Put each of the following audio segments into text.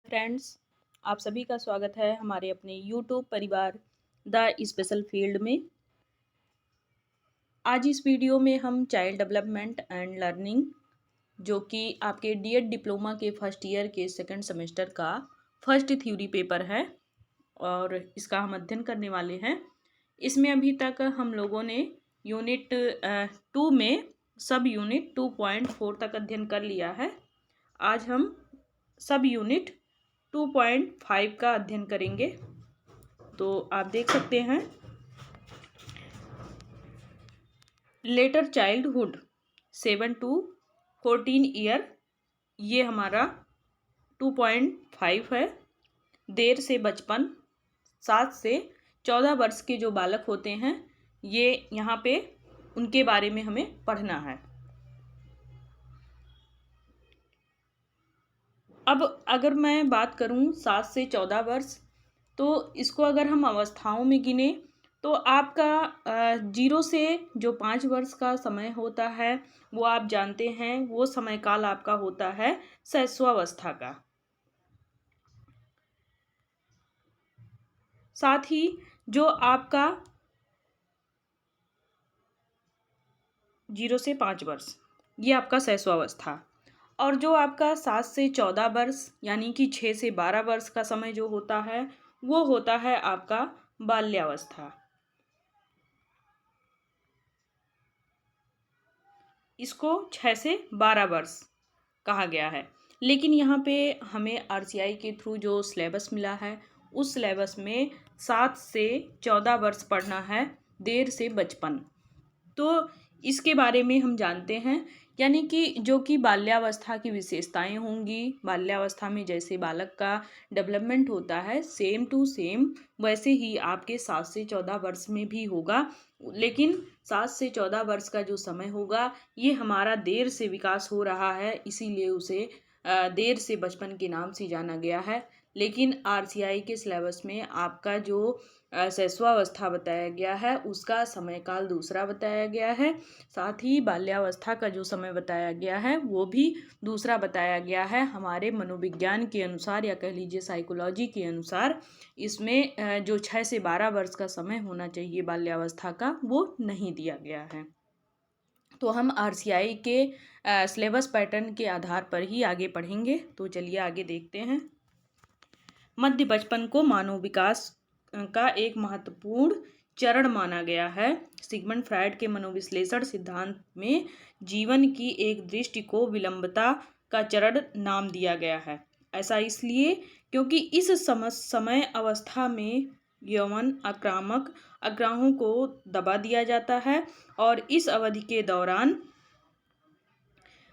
Friends, आप सभी का स्वागत है हमारे अपने यूट्यूब परिवार द स्पेशल फील्ड में। आज इस वीडियो में हम चाइल्ड डेवलपमेंट एंड लर्निंग जो कि आपके डीएड डिप्लोमा के फर्स्ट ईयर के सेकंड सेमेस्टर का फर्स्ट थ्योरी पेपर है और इसका हम अध्ययन करने वाले हैं। इसमें अभी तक हम लोगों ने यूनिट 2 में सब यूनिट 2.4 तक अध्ययन कर लिया है। आज हम सब यूनिट 2.5 का अध्ययन करेंगे। तो आप देख सकते हैं लेटर चाइल्डहुड 7 to 14 ईयर, ये हमारा 2.5 है। देर से बचपन 7 से 14 वर्ष के जो बालक होते हैं, ये यहाँ पे उनके बारे में हमें पढ़ना है। अब अगर मैं बात करूं 7 से 14 वर्ष, तो इसको अगर हम अवस्थाओं में गिने तो आपका 0 से जो 5 वर्ष का समय होता है वो आप जानते हैं, वो समय काल आपका होता है शैशवावस्था का। साथ ही जो आपका 0 से 5 वर्ष ये आपका शैशवावस्था, और जो आपका 7 से 14 वर्ष यानी कि 6 से 12 वर्ष का समय जो होता है वो होता है आपका बाल्यावस्था। इसको 6 से 12 वर्ष कहा गया है। लेकिन यहाँ पे हमें आरसीआई के थ्रू जो सिलेबस मिला है उस सिलेबस में 7 से 14 वर्ष पढ़ना है, देर से बचपन। तो इसके बारे में हम जानते हैं, यानी कि जो कि बाल्यावस्था की विशेषताएं होंगी। बाल्यावस्था में जैसे बालक का डेवलपमेंट होता है सेम टू सेम वैसे ही आपके 7 से 14 वर्ष में भी होगा। लेकिन 7 से 14 वर्ष का जो समय होगा ये हमारा देर से विकास हो रहा है, इसीलिए उसे देर से बचपन के नाम से जाना गया है। लेकिन आरसीआई के सिलेबस में आपका जो शैशवावस्था बताया गया है उसका समय काल दूसरा बताया गया है। साथ ही बाल्यावस्था का जो समय बताया गया है वो भी दूसरा बताया गया है। हमारे मनोविज्ञान के अनुसार या कह लीजिए साइकोलॉजी के अनुसार इसमें जो 6 से 12 वर्ष का समय होना चाहिए बाल्यावस्था का वो नहीं दिया गया है। तो हम आरसीआई के सिलेबस पैटर्न के आधार पर ही आगे पढ़ेंगे। तो चलिए आगे देखते हैं। मध्य बचपन को मानव विकास का एक महत्वपूर्ण चरण माना गया है। सिगमंड फ्रायड के मनोविश्लेषण सिद्धांत में जीवन की एक दृष्टि को विलंबता का चरण नाम दिया गया है। ऐसा इसलिए क्योंकि इस समय अवस्था में यौवन आक्रामक आग्रहों को दबा दिया जाता है और इस अवधि के दौरान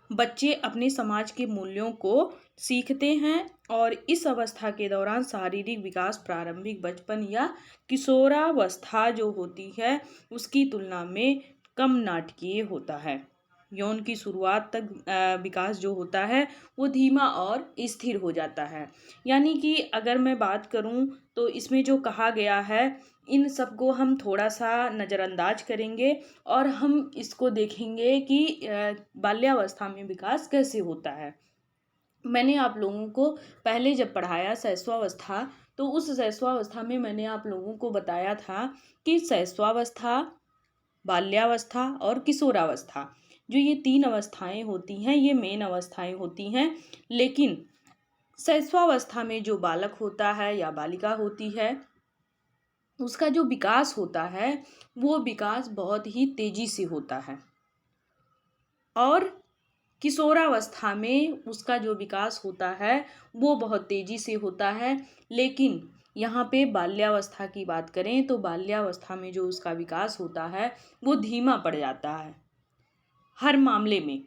बच्चे अपने समाज के मूल्यों को सीखते हैं। और इस अवस्था के दौरान शारीरिक विकास प्रारंभिक बचपन या किशोरावस्था जो होती है उसकी तुलना में कम नाटकीय होता है। यौन की शुरुआत तक विकास जो होता है वो धीमा और स्थिर हो जाता है। यानी कि अगर मैं बात करूं तो इसमें जो कहा गया है इन सबको हम थोड़ा सा नज़रअंदाज करेंगे और हम इसको देखेंगे कि बाल्यावस्था में विकास कैसे होता है। मैंने आप लोगों को पहले जब पढ़ाया शैशवावस्था, तो उस शैशवावस्था में मैंने आप लोगों को बताया था कि शैशवावस्था, बाल्यावस्था और किशोरावस्था जो ये 3 अवस्थाएं होती हैं ये मेन अवस्थाएं होती हैं। लेकिन शैशवावस्था में जो बालक होता है या बालिका होती है उसका जो विकास होता है वो विकास बहुत ही तेजी से होता है, और किशोरावस्था में उसका जो विकास होता है वो बहुत तेजी से होता है। लेकिन यहाँ पे बाल्यावस्था की बात करें तो बाल्यावस्था में जो उसका विकास होता है वो धीमा पड़ जाता है हर मामले में,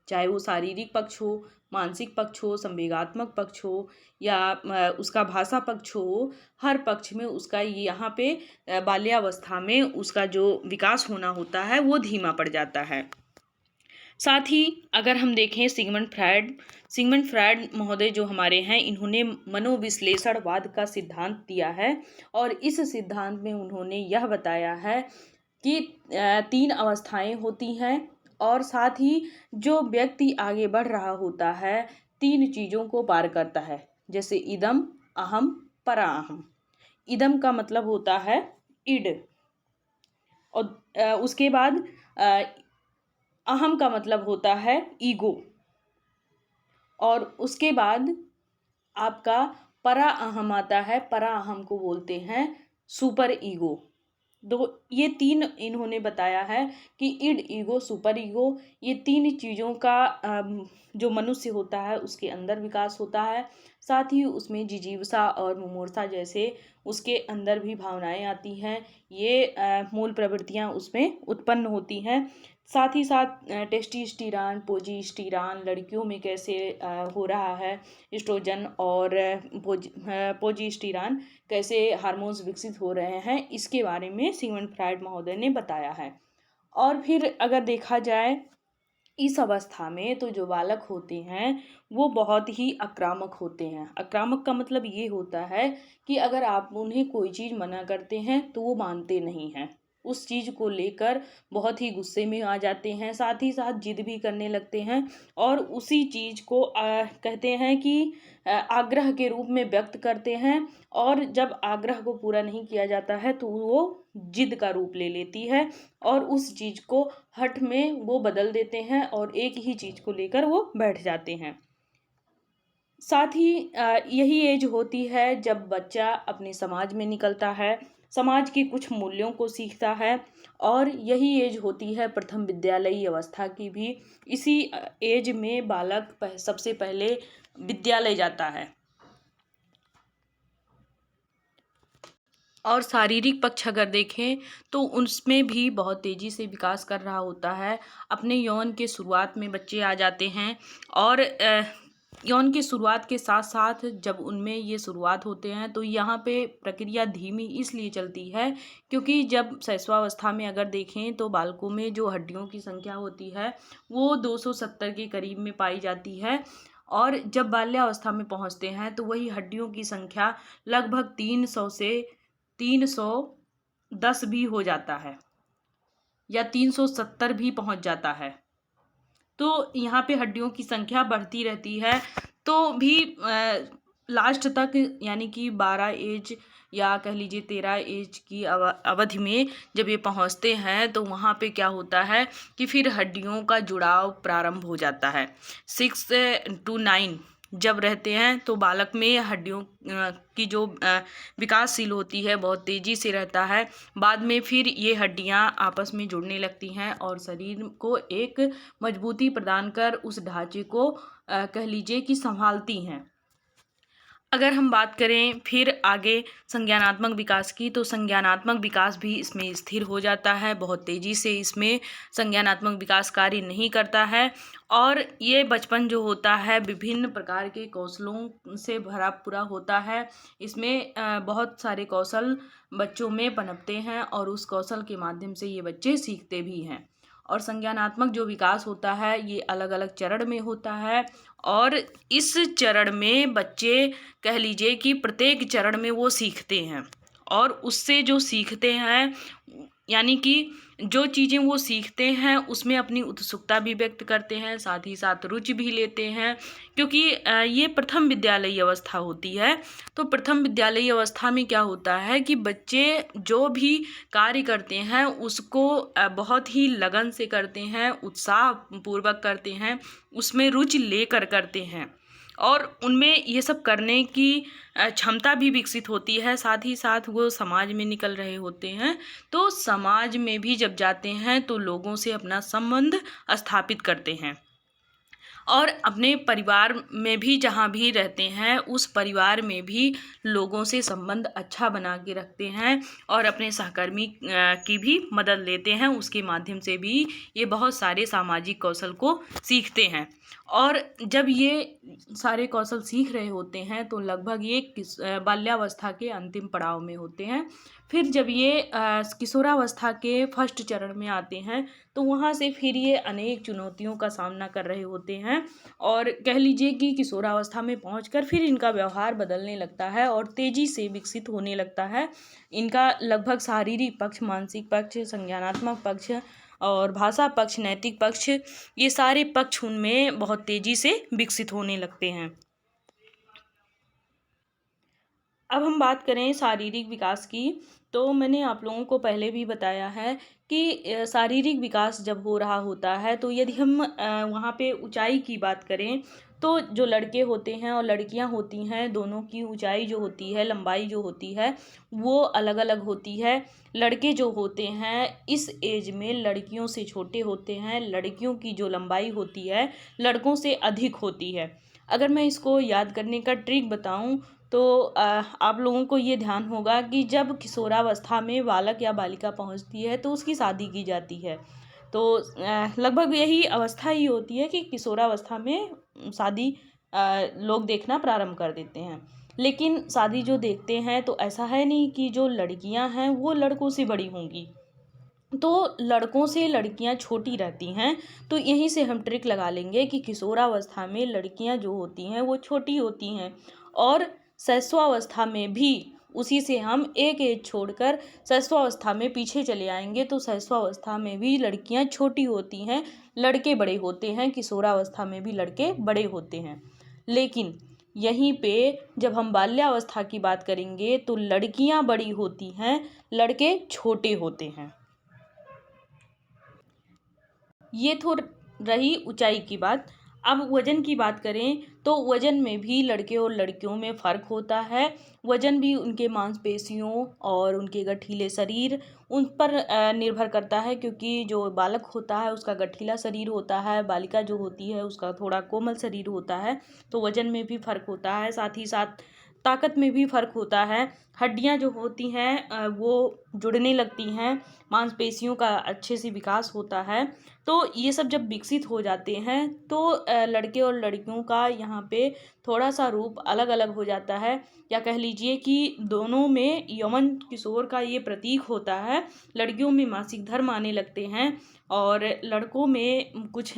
चाहे वो शारीरिक पक्ष हो, मानसिक पक्ष हो, संवेगात्मक पक्ष हो या उसका भाषा पक्ष हो। हर पक्ष में उसका यहाँ पे बाल्यावस्था में उसका जो विकास होना होता है वो धीमा पड़ जाता है। साथ ही अगर हम देखें सिगमंड फ्रायड महोदय जो हमारे हैं इन्होंने मनोविश्लेषणवाद का सिद्धांत दिया है और इस सिद्धांत में उन्होंने यह बताया है कि 3 अवस्थाएं होती हैं और साथ ही जो व्यक्ति आगे बढ़ रहा होता है 3 चीज़ों को पार करता है। जैसे इदम, अहम, परा अहम। इदम का मतलब होता है इड, और उसके बाद अहम का मतलब होता है ईगो, और उसके बाद आपका परा अहम आता है। परा अहम को बोलते हैं सुपर ईगो। दो, ये तीन इन्होंने बताया है कि इड, ईगो, सुपर ईगो, ये तीन चीज़ों का जो मनुष्य होता है उसके अंदर विकास होता है। साथ ही उसमें जिजीविषा और मुमूर्षा जैसे उसके अंदर भी भावनाएं आती हैं। ये मूल प्रवृत्तियां उसमें उत्पन्न होती हैं। साथ ही साथ टेस्टोस्टेरोन, प्रोजेस्टेरोन लड़कियों में कैसे हो रहा है, एस्ट्रोजन और प्रोजेस्टेरोन कैसे हार्मोन्स विकसित हो रहे हैं, इसके बारे में सिगमंड फ्रायड महोदय ने बताया है। और फिर अगर देखा जाए इस अवस्था में, तो जो बालक होते हैं वो बहुत ही आक्रामक होते हैं। आक्रामक का मतलब ये होता है कि अगर आप उन्हें कोई चीज़ मना करते हैं तो वो मानते नहीं हैं, उस चीज़ को लेकर बहुत ही गुस्से में आ जाते हैं, साथ ही साथ जिद भी करने लगते हैं, और उसी चीज़ को कहते हैं कि आग्रह के रूप में व्यक्त करते हैं। और जब आग्रह को पूरा नहीं किया जाता है तो वो जिद का रूप ले लेती है, और उस चीज़ को हठ में वो बदल देते हैं और एक ही चीज़ को लेकर वो बैठ जाते हैं। साथ ही यही एज होती है जब बच्चा अपने समाज में निकलता है, समाज के कुछ मूल्यों को सीखता है, और यही एज होती है प्रथम विद्यालयी अवस्था की भी। इसी एज में बालक सबसे पहले विद्यालय जाता है। और शारीरिक पक्ष अगर देखें तो उसमें भी बहुत तेज़ी से विकास कर रहा होता है। अपने यौवन के शुरुआत में बच्चे आ जाते हैं, और यौवन की शुरुआत के साथ साथ जब उनमें ये शुरुआत होते हैं तो यहाँ पे प्रक्रिया धीमी इसलिए चलती है क्योंकि जब शैशवावस्था में अगर देखें तो बालकों में जो हड्डियों की संख्या होती है वो 270 के करीब में पाई जाती है, और जब बाल्यावस्था में पहुँचते हैं तो वही हड्डियों की संख्या लगभग 300 से 310 भी हो जाता है, या 370 भी पहुंच जाता है। तो यहाँ पे हड्डियों की संख्या बढ़ती रहती है। तो भी लास्ट तक, यानी कि 12 एज या कह लीजिए 13 एज की अवधि में जब ये पहुँचते हैं तो वहाँ पे क्या होता है कि फिर हड्डियों का जुड़ाव प्रारंभ हो जाता है। 6 to 9 जब रहते हैं तो बालक में हड्डियों की जो विकासशील होती है बहुत तेज़ी से रहता है। बाद में फिर ये हड्डियां आपस में जुड़ने लगती हैं और शरीर को एक मजबूती प्रदान कर उस ढांचे को कह लीजिए कि संभालती हैं। अगर हम बात करें फिर आगे संज्ञानात्मक विकास की, तो संज्ञानात्मक विकास भी इसमें स्थिर हो जाता है। बहुत तेज़ी से इसमें संज्ञानात्मक विकास कार्य नहीं करता है, और ये बचपन जो होता है विभिन्न प्रकार के कौशलों से भरा पूरा होता है। इसमें बहुत सारे कौशल बच्चों में पनपते हैं और उस कौशल के माध्यम से ये बच्चे सीखते भी हैं। और संज्ञानात्मक जो विकास होता है ये अलग अलग चरण में होता है, और इस चरण में बच्चे कह लीजिए कि प्रत्येक चरण में वो सीखते हैं, और उससे जो सीखते हैं यानी कि जो चीज़ें वो सीखते हैं उसमें अपनी उत्सुकता भी व्यक्त करते हैं, साथ ही साथ रुचि भी लेते हैं, क्योंकि ये प्रथम विद्यालयी अवस्था होती है। तो प्रथम विद्यालयी अवस्था में क्या होता है कि बच्चे जो भी कार्य करते हैं उसको बहुत ही लगन से करते हैं, उत्साह पूर्वक करते हैं, उसमें रुचि लेकर करते हैं, और उनमें ये सब करने की क्षमता भी विकसित होती है। साथ ही साथ वो समाज में निकल रहे होते हैं, तो समाज में भी जब जाते हैं तो लोगों से अपना संबंध स्थापित करते हैं, और अपने परिवार में भी जहाँ भी रहते हैं उस परिवार में भी लोगों से संबंध अच्छा बना के रखते हैं, और अपने सहकर्मी की भी मदद लेते हैं। उसके माध्यम से भी ये बहुत सारे सामाजिक कौशल को सीखते हैं। और जब ये सारे कौशल सीख रहे होते हैं तो लगभग ये बाल्यावस्था के अंतिम पड़ाव में होते हैं। फिर जब ये किशोरावस्था के फर्स्ट चरण में आते हैं तो वहाँ से फिर ये अनेक चुनौतियों का सामना कर रहे होते हैं, और कह लीजिए कि किशोरावस्था में पहुंचकर फिर इनका व्यवहार बदलने लगता है और तेज़ी से विकसित होने लगता है। इनका लगभग शारीरिक पक्ष, मानसिक पक्ष, संज्ञानात्मक पक्ष और भाषा पक्ष, नैतिक पक्ष, ये सारे पक्ष उनमें बहुत तेज़ी से विकसित होने लगते हैं। अब हम बात करें शारीरिक विकास की, तो मैंने आप लोगों को पहले भी बताया है कि शारीरिक विकास जब हो रहा होता है तो यदि हम वहाँ पे ऊंचाई की बात करें, तो जो लड़के होते हैं और लड़कियां होती हैं, दोनों की ऊंचाई जो होती है, लंबाई जो होती है, वो अलग अलग होती है। लड़के जो होते हैं इस एज में लड़कियों से छोटे होते हैं, लड़कियों की जो लंबाई होती है लड़कों से अधिक होती है। अगर मैं इसको याद करने का ट्रिक बताऊं, तो आप लोगों को ये ध्यान होगा कि जब किशोरावस्था में बालक या बालिका पहुंचती है तो उसकी शादी की जाती है। तो लगभग यही अवस्था ही होती है कि किशोरावस्था में शादी लोग देखना प्रारंभ कर देते हैं। लेकिन शादी जो देखते हैं तो ऐसा है नहीं कि जो लड़कियां हैं वो लड़कों से बड़ी होंगी, तो लड़कों से लड़कियां छोटी रहती हैं। तो यहीं से हम ट्रिक लगा लेंगे कि किशोरावस्था में लड़कियां जो होती हैं वो छोटी होती हैं, और शैशवावस्था में भी उसी से हम एक एज छोड़कर शैशवावस्था में पीछे चले आएंगे, तो शैशवावस्था में भी लड़कियां छोटी होती हैं, लड़के बड़े होते हैं। किशोरावस्था में भी लड़के बड़े होते हैं। लेकिन यहीं पे जब हम बाल्यावस्था की बात करेंगे तो लड़कियां बड़ी होती हैं, लड़के छोटे होते हैं। ये तो रही ऊंचाई की बात। अब वजन की बात करें तो वजन में भी लड़के और लड़कियों में फ़र्क होता है। वजन भी उनके मांसपेशियों और उनके गठीले शरीर उन पर निर्भर करता है, क्योंकि जो बालक होता है उसका गठीला शरीर होता है, बालिका जो होती है उसका थोड़ा कोमल शरीर होता है। तो वजन में भी फ़र्क होता है, साथ ही साथ ताकत में भी फ़र्क होता है। हड्डियां जो होती हैं वो जुड़ने लगती हैं, मांसपेशियों का अच्छे से विकास होता है। तो ये सब जब विकसित हो जाते हैं तो लड़के और लड़कियों का यहाँ पे थोड़ा सा रूप अलग अलग हो जाता है, या कह लीजिए कि दोनों में यौवन किशोर का ये प्रतीक होता है। लड़कियों में मासिक धर्म आने लगते हैं और लड़कों में कुछ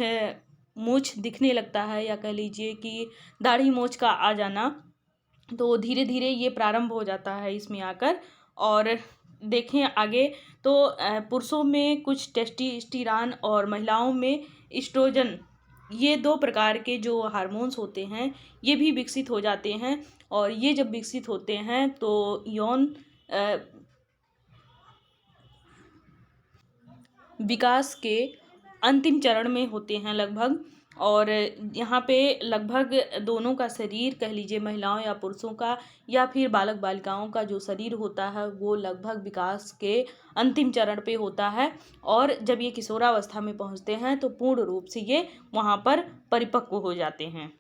मूछ दिखने लगता है, या कह लीजिए कि दाढ़ी मूछ का आ जाना। तो धीरे धीरे ये प्रारंभ हो जाता है इसमें आकर। और देखें आगे तो पुरुषों में कुछ टेस्टोस्टेरोन और महिलाओं में एस्ट्रोजन, ये दो प्रकार के जो हार्मोन्स होते हैं ये भी विकसित हो जाते हैं। और ये जब विकसित होते हैं तो यौन विकास के अंतिम चरण में होते हैं लगभग। और यहाँ पे लगभग दोनों का शरीर, कह लीजिए महिलाओं या पुरुषों का या फिर बालक बालिकाओं का जो शरीर होता है वो लगभग विकास के अंतिम चरण पे होता है। और जब ये किशोरावस्था में पहुँचते हैं तो पूर्ण रूप से ये वहाँ पर परिपक्व हो जाते हैं।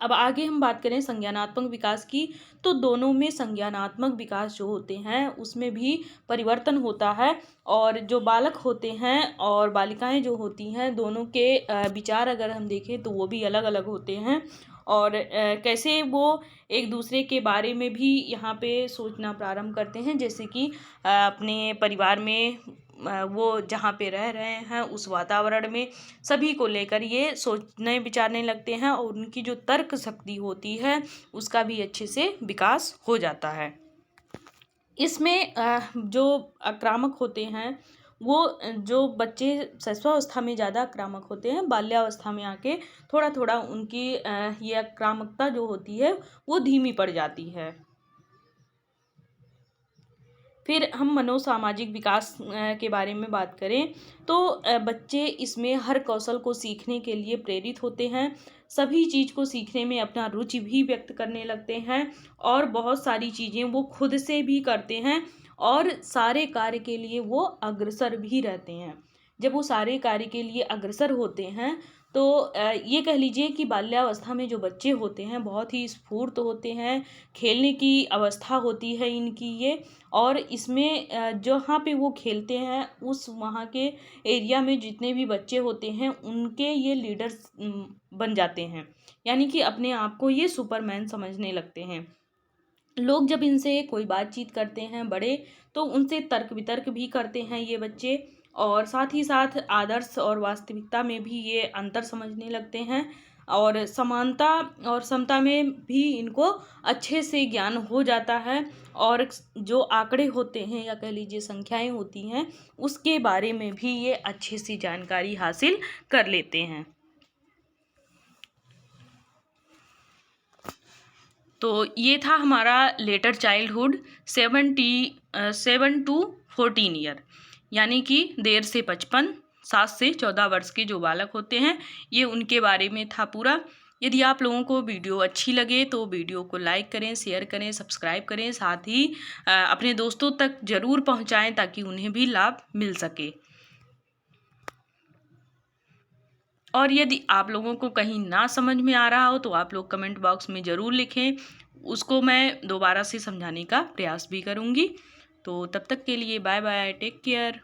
अब आगे हम बात करें संज्ञानात्मक विकास की, तो दोनों में संज्ञानात्मक विकास जो होते हैं उसमें भी परिवर्तन होता है। और जो बालक होते हैं और बालिकाएं जो होती हैं दोनों के विचार अगर हम देखें तो वो भी अलग अलग होते हैं। और कैसे वो एक दूसरे के बारे में भी यहाँ पे सोचना प्रारंभ करते हैं, जैसे कि अपने परिवार में वो जहाँ पे रह रहे हैं उस वातावरण में सभी को लेकर ये सोचने विचारने लगते हैं, और उनकी जो तर्क शक्ति होती है उसका भी अच्छे से विकास हो जाता है। इसमें जो आक्रामक होते हैं वो जो बच्चे शैशवावस्था में ज़्यादा आक्रामक होते हैं, बाल्यावस्था में आके थोड़ा थोड़ा उनकी ये आक्रामकता जो होती है वो धीमी पड़ जाती है। फिर हम मनोसामाजिक विकास के बारे में बात करें तो बच्चे इसमें हर कौशल को सीखने के लिए प्रेरित होते हैं, सभी चीज़ को सीखने में अपना रुचि भी व्यक्त करने लगते हैं, और बहुत सारी चीज़ें वो खुद से भी करते हैं, और सारे कार्य के लिए वो अग्रसर भी रहते हैं। जब वो सारे कार्य के लिए अग्रसर होते हैं तो ये कह लीजिए कि बाल्यावस्था में जो बच्चे होते हैं बहुत ही स्फूर्त होते हैं, खेलने की अवस्था होती है इनकी ये। और इसमें जहाँ पे वो खेलते हैं उस वहाँ के एरिया में जितने भी बच्चे होते हैं उनके ये लीडर्स बन जाते हैं, यानी कि अपने आप को ये सुपरमैन समझने लगते हैं। लोग जब इनसे कोई बातचीत करते हैं बड़े, तो उनसे तर्क वितर्क भी करते हैं ये बच्चे, और साथ ही साथ आदर्श और वास्तविकता में भी ये अंतर समझने लगते हैं, और समानता और समता में भी इनको अच्छे से ज्ञान हो जाता है। और जो आंकड़े होते हैं या कह लीजिए संख्याएं होती हैं उसके बारे में भी ये अच्छे से जानकारी हासिल कर लेते हैं। तो ये था हमारा लेटर चाइल्डहुड 7 to 14 ईयर, यानी कि देर से 55, 7 से 14 वर्ष के जो बालक होते हैं, ये उनके बारे में था पूरा। यदि आप लोगों को वीडियो अच्छी लगे तो वीडियो को लाइक करें, शेयर करें, सब्सक्राइब करें, साथ ही अपने दोस्तों तक ज़रूर पहुंचाएं ताकि उन्हें भी लाभ मिल सके। और यदि आप लोगों को कहीं ना समझ में आ रहा हो तो आप लोग कमेंट बॉक्स में ज़रूर लिखें, उसको मैं दोबारा से समझाने का प्रयास भी करूँगी। तो तब तक के लिए बाय बाय, टेक केयर।